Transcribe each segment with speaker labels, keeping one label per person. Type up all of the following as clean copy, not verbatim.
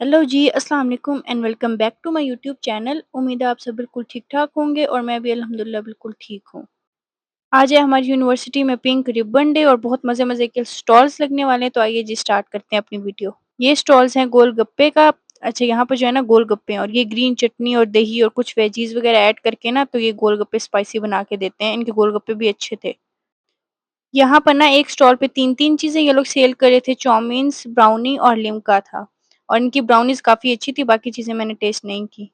Speaker 1: Hello ji, अस्सलाम वालेकुम and welcome back to my YouTube channel. उम्मीद है आप सब बिल्कुल ठीक-ठाक होंगे और मैं भी अल्हम्दुलिल्लाह बिल्कुल ठीक हूँ। आज है हमारी यूनिवर्सिटी में पिंक रिबन डे और बहुत मज़े-मज़े के स्टॉल्स लगने वाले हैं, तो आइए जी स्टार्ट करते हैं अपनी वीडियो। ये स्टॉल्स हैं गोलगप्पे का। अच्छा, यहाँ पर जो है ना गोलगप्पे हैं और ये ग्रीन चटनी और दही और कुछ वेजीज़ वगैरह ऐड करके ना तो ये गोलगप्पे स्पाइसी बना के देते हैं। इनके गोलगप्पे भी अच्छे थे। यहाँ पर ना एक स्टॉल पे 3-3 चीज़ें ये लोग सेल कर रहे थे, चाउमीन्स, ब्राउनी और लिम्का था और इनकी ब्राउनीज़ काफ़ी अच्छी थी, बाकी चीज़ें मैंने टेस्ट नहीं की।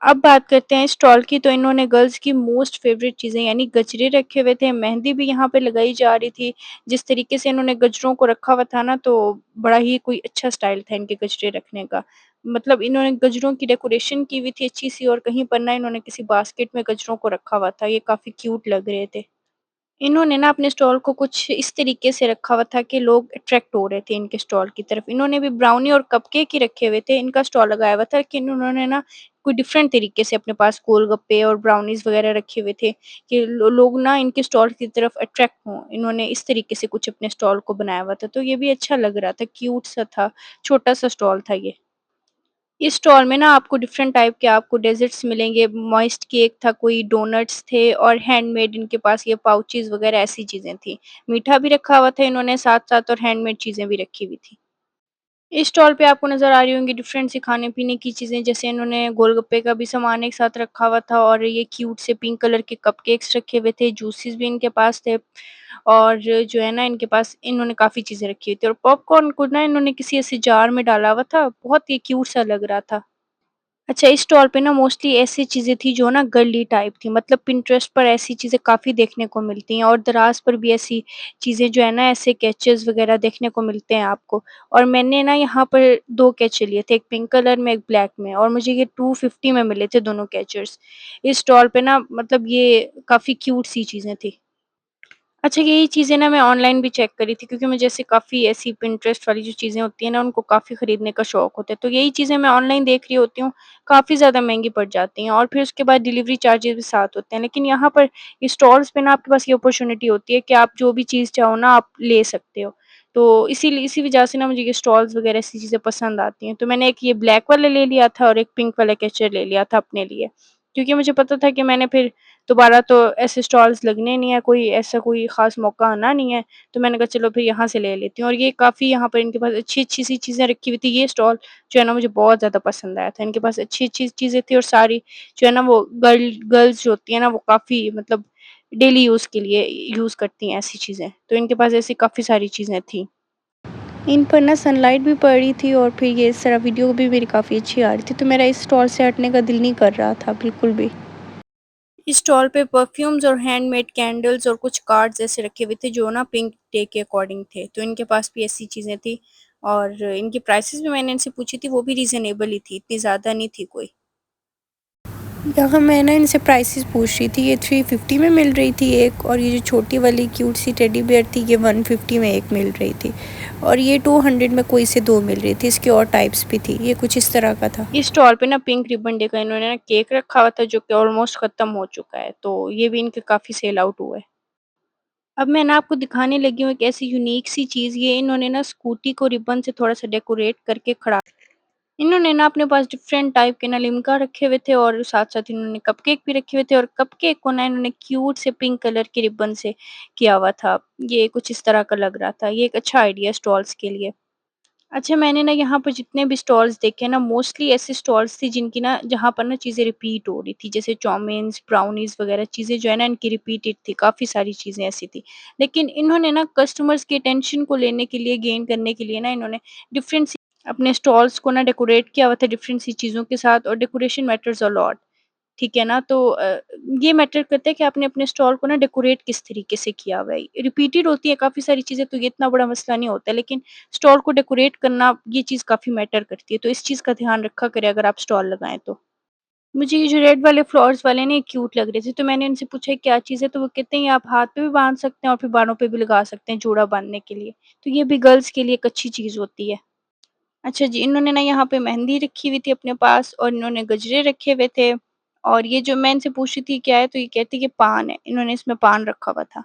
Speaker 1: अब बात करते हैं स्टॉल की, तो इन्होंने गर्ल्स की मोस्ट फेवरेट चीज़ें यानी गजरे रखे हुए थे, मेहंदी भी यहाँ पे लगाई जा रही थी। जिस तरीके से इन्होंने गजरों को रखा हुआ था ना, तो बड़ा ही कोई अच्छा स्टाइल था इनके गजरे रखने का। मतलब इन्होंने गजरों की डेकोरेशन की हुई थी अच्छी-सी और कहीं पर ना इन्होंने किसी बास्केट में गजरों को रखा हुआ था, ये काफ़ी क्यूट लग रहे थे। इन्होंने ना अपने स्टॉल को कुछ इस तरीके से रखा हुआ था कि लोग अट्रैक्ट हो रहे थे इनके स्टॉल की तरफ। इन्होंने भी ब्राउनी और कपकेक ही रखे हुए थे। इनका स्टॉल लगाया हुआ था लेकिन उन्होंने ना कोई डिफरेंट तरीके से अपने पास गोलगप्पे और ब्राउनीज़ वगैरह रखे हुए थे कि लोग ना इनके स्टॉल की तरफ अट्रैक्ट हों। इन्होंने इस तरीके से कुछ अपने स्टॉल को बनाया हुआ था, तो ये भी अच्छा लग रहा था, क्यूट सा था, छोटा-सा स्टॉल था ये। इस स्टॉल में ना आपको डिफरेंट टाइप के आपको डेज़र्ट्स मिलेंगे, मॉइस्ट केक था, कोई डोनट्स थे और हैंडमेड इनके पास ये पाउचेज़ वगैरह ऐसी चीज़ें थी। मीठा भी रखा हुआ था इन्होंने साथ-साथ और हैंडमेड चीज़ें भी रखी हुई थी। इस स्टॉल पे आपको नज़र आ रही होंगी डिफरेंट सी खाने-पीने की चीज़ें, जैसे इन्होंने गोलगप्पे का भी सामान एक साथ रखा हुआ था और ये क्यूट से पिंक कलर के कपकेक्स रखे हुए थे, जूसेस भी इनके पास थे और जो है ना इनके पास इन्होंने काफ़ी चीज़ें रखी हुई थी और पॉपकॉर्न को ना इन्होंने किसी ऐसे जार में डाला हुआ था, बहुत ही क्यूट सा लग रहा था। अच्छा, इस स्टॉल पे ना मोस्टली ऐसी चीज़ें थी जो ना गर्ली टाइप थी, मतलब पिंटरेस्ट पर ऐसी चीज़ें काफ़ी देखने को मिलती हैं और दराज़ पर भी ऐसी चीज़ें जो है ना ऐसे कैचेज़ वग़ैरह देखने को मिलते हैं आपको। और मैंने ना यहाँ पर 2 कैचे लिए थे, एक पिंक कलर में, एक ब्लैक में और मुझे ये 250 में मिले थे दोनों कैचर्स। इस स्टॉल पे ना मतलब ये काफ़ी क्यूट सी चीज़ें थी। अच्छा, यही चीज़ें ना मैं ऑनलाइन भी चेक करी थी क्योंकि मुझे ऐसे काफ़ी ऐसी पिंटरेस्ट वाली जो चीज़ें होती हैं ना, उनको काफ़ी खरीदने का शौक होता है। तो यही चीज़ें मैं ऑनलाइन देख रही होती हूँ, काफ़ी ज़्यादा महँगी पड़ जाती हैं और फिर उसके बाद डिलीवरी चार्जेज़ भी साथ होते हैं। लेकिन यहाँ पर स्टॉल्स पे ना आपके पास ये अपॉर्च्युनिटी होती है कि आप जो भी चीज़ चाहो ना आप ले सकते हो। तो इसीलिए इसी वजह से ना मुझे ये स्टॉल्स वग़ैरह ऐसी चीज़ें पसंद आती हैं। तो मैंने एक ये ब्लैक वाला ले लिया था और एक पिंक वाला कैचर ले लिया था अपने लिए। क्योंकि मुझे पता था कि मैंने फिर दोबारा तो ऐसे स्टॉल्स लगने नहीं है, कोई ऐसा कोई ख़ास मौका आना नहीं है, तो मैंने कहा चलो फिर यहाँ से ले लेती हूँ और ये काफ़ी यहाँ पर इनके पास अच्छी-अच्छी सी चीज़ें रखी हुई थी। ये स्टॉल जो है ना मुझे बहुत ज़्यादा पसंद आया था। इनके पास अच्छी-अच्छी चीज़ें थी और सारी जो है ना वो गर्ल्स जो होती हैं ना वो काफ़ी मतलब डेली यूज़ के लिए यूज़ करती हैं ऐसी चीज़ें। तो इनके पास ऐसी काफ़ी सारी चीज़ें थी। इन पर ना सनलाइट भी पड़ रही थी और फिर ये सारा वीडियो भी मेरी काफ़ी अच्छी आ रही थी, तो मेरा इस स्टॉल से हटने का दिल नहीं कर रहा था बिल्कुल भी। इस स्टॉल पे परफ्यूम्स और हैंडमेड कैंडल्स और कुछ कार्ड्स ऐसे रखे हुए थे जो ना पिंक डे के अकॉर्डिंग थे, तो इनके पास भी ऐसी चीज़ें थी और इनकी प्राइसेस भी मैंने इनसे पूछी थी, वो भी रीज़नेबल ही थी, इतनी ज़्यादा नहीं थी कोई। यहाँ मैं ना इनसे प्राइसेस पूछ रही थी, ये 350 में मिल रही थी एक और ये जो छोटी वाली क्यूट सी टेडी बियर थी ये 150 में एक मिल रही थी और ये 200 में कोई से 2 मिल रही थी, इसकी और टाइप्स भी थी, ये कुछ इस तरह का था। इस स्टॉल पे ना पिंक रिबन डे का इन्होंने ना केक रखा हुआ था जो कि ऑलमोस्ट ख़त्म हो चुका है, तो ये भी इनके काफ़ी सेल आउट हुआ है। अब मैं ना आपको दिखाने लगी हूँ एक ऐसी यूनिक सी चीज़, ये इन्होंने ना स्कूटी को रिबन से थोड़ा-सा डेकोरेट करके खड़ा इन्होंने ना अपने पास डिफरेंट टाइप के ना लिम्का रखे हुए थे और साथ-साथ इन्होंने कपकेक भी रखे हुए थे और कपकेक को ना इन्होंने क्यूट से पिंक कलर के रिबन से किया हुआ था। ये कुछ इस तरह का लग रहा था। ये एक अच्छा आइडिया है स्टॉल्स के लिए। अच्छा, मैंने ना यहाँ पर जितने भी स्टॉल्स देखे ना मोस्टली ऐसे स्टॉल्स थी जिनकी ना जहाँ पर ना चीज़ें रिपीट हो रही थी। जैसे चाउमीन्स, ब्राउनीज़ वग़ैरह चीज़ें जो है ना इनकी रिपीटेड थी, काफ़ी सारी चीज़ें ऐसी थी। लेकिन इन्होंने ना कस्टमर्स की अटेंशन को लेने के लिए, गेन करने के लिए ना इन्होंने डिफरेंट सी अपने स्टॉल्स को ना डेकोरेट किया हुआ था डिफरेंट सी चीज़ों के साथ और डेकोरेशन मैटर्स अ लॉट। ठीक है ना? तो ये मैटर करता है कि आपने अपने स्टॉल को ना डेकोरेट किस तरीके से किया हुआ है। रिपीटेड होती है काफ़ी सारी चीज़ें तो ये इतना बड़ा मसला नहीं होता है, लेकिन स्टॉल को डेकोरेट करना ये चीज़ काफ़ी मैटर करती है। तो इस चीज़ का ध्यान रखा करें अगर आप स्टॉल लगाएँ तो। मुझे ये जो रेड वाले फ्लावर्स वाले ना ये क्यूट लग रहे थे, तो मैंने इनसे पूछा ये क्या चीज़ है? तो वो कहते हैं ये आप हाथ पे भी बाँध सकते हैं और फिर बालों पे भी लगा सकते हैं जोड़ा बाँधने के लिए। तो ये भी गर्ल्स के लिए एक अच्छी चीज़ होती है। अच्छा जी, इन्होंने ना यहाँ पे मेहंदी रखी हुई थी अपने पास और इन्होंने गजरे रखे हुए थे और ये जो मैं इनसे पूछ रही थी क्या है, तो ये कहती है कि पान है, इन्होंने इसमें पान रखा हुआ था।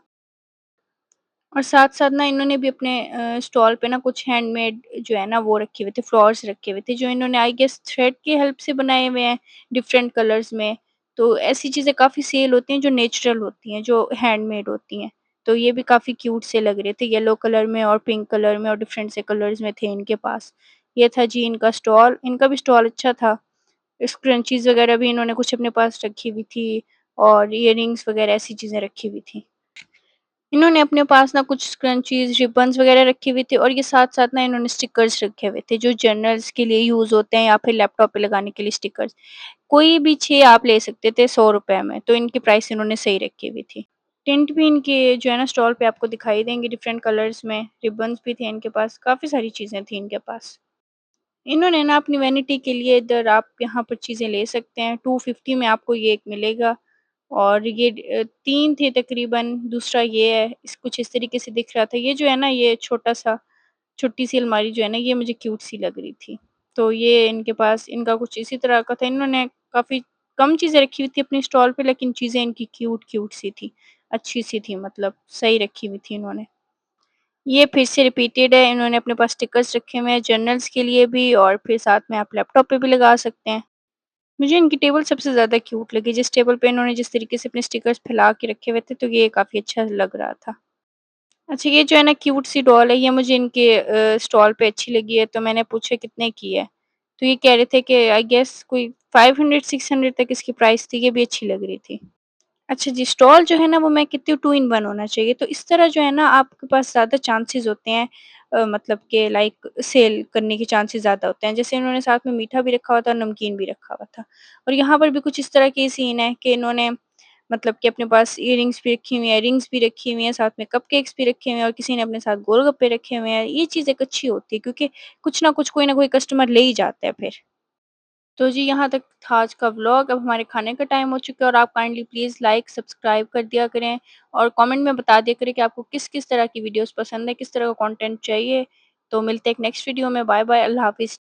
Speaker 1: और साथ-साथ ना इन्होंने भी अपने स्टॉल पे ना कुछ हैंडमेड जो है ना वो रखे हुए थे, फ्लावर्स रखे हुए थे, जो इन्होंने आई गेस थ्रेड की हेल्प से बनाए हुए हैं डिफरेंट कलर्स में। तो ऐसी चीज़ें काफ़ी सेल होती हैं जो नेचुरल होती हैं, जो हैंडमेड होती हैं। तो ये भी काफ़ी क्यूट से लग रहे थे, येलो कलर में और पिंक कलर में और डिफरेंट से कलर्स में थे इनके पास। ये था जी इनका स्टॉल, इनका भी स्टॉल अच्छा था। स्क्रंचीज़ वगैरह भी इन्होंने कुछ अपने पास रखी हुई थी और इयररिंग्स वगैरह ऐसी चीज़ें रखी हुई थी। इन्होंने अपने पास ना कुछ स्क्रंचीज़, रिबन्स वगैरह रखे हुए थे और ये साथ-साथ ना इन्होंने स्टिकर्स रखे हुए थे, जो जर्नल्स के लिए यूज़ होते हैं या फिर लैपटॉप पे लगाने के लिए स्टिकर्स। कोई भी 6 आप ले सकते थे ₹100 में, तो इनकी प्राइस इन्होंने सही रखी हुई थी। टिंट भी इनके जो है ना स्टॉल पे आपको दिखाई देंगे डिफरेंट कलर्स में, रिबन्स भी थे इनके पास, काफ़ी सारी चीज़ें थी इनके पास। इन्होंने ना अपनी वैनिटी के लिए इधर आप यहाँ पर चीज़ें ले सकते हैं, 250 में आपको ये एक मिलेगा और ये 3 थे तकरीबन, दूसरा ये है, इस कुछ इस तरीके से दिख रहा था। ये जो है ना ये छोटा-सा छोटी-सी अलमारी जो है ना ये मुझे क्यूट सी लग रही थी। तो ये इनके पास इनका कुछ इसी तरह का था। इन्होंने काफ़ी कम चीज़ें रखी हुई थी अपने स्टॉल पे लेकिन चीज़ें इनकी क्यूट-क्यूट सी थी, अच्छी-सी थी मतलब सही रखी हुई थी इन्होंने। ये फिर से रिपीटेड है, इन्होंने अपने पास स्टिकर्स रखे हुए हैं जर्नल्स के लिए भी और फिर साथ में आप लैपटॉप पे भी लगा सकते हैं। मुझे इनकी टेबल सबसे ज़्यादा क्यूट लगी, जिस टेबल पे इन्होंने जिस तरीके से अपने स्टिकर्स फैला के रखे हुए थे, तो ये काफ़ी अच्छा लग रहा था। अच्छा ये जो है ना क्यूट सी डॉल है, ये मुझे इनके स्टॉल पे अच्छी लगी है, तो मैंने पूछा कितने की है? तो ये कह रहे थे कि आई गेस कोई 500-600 तक इसकी प्राइस थी, ये भी अच्छी लग रही थी। अच्छा जी, स्टॉल जो है ना वो मैं कहती हूँ 2 इन 1 होना चाहिए। तो इस तरह जो है ना आपके पास ज़्यादा चांसेज़ होते हैं मतलब कि लाइक सेल करने के चांसेज़ ज़्यादा होते हैं। जैसे इन्होंने साथ में मीठा भी रखा हुआ था, नमकीन भी रखा हुआ था। और यहाँ पर भी कुछ इस तरह के सीन है कि इन्होंने मतलब कि अपने पास इयररिंग्स भी रखी हुई हैं, रिंग्स भी रखी हुई हैं, साथ में कपकेक्स भी रखे हुए हैं और किसी ने अपने साथ गोलगप्पे रखे हुए हैं। ये चीज़ एक अच्छी होती है क्योंकि कुछ ना कुछ, कोई ना कोई कस्टमर ले ही जाता है फिर। तो जी यहाँ तक था आज का व्लॉग। अब हमारे खाने का टाइम हो चुका है और आप काइंडली प्लीज़ लाइक, सब्सक्राइब कर दिया करें और कमेंट में बता दिया करें कि आपको किस-किस तरह की वीडियोज़ पसंद है, किस तरह का कंटेंट चाहिए। तो मिलते हैं एक नेक्स्ट वीडियो में। बाय बाय, अल्लाह हाफ़िज़।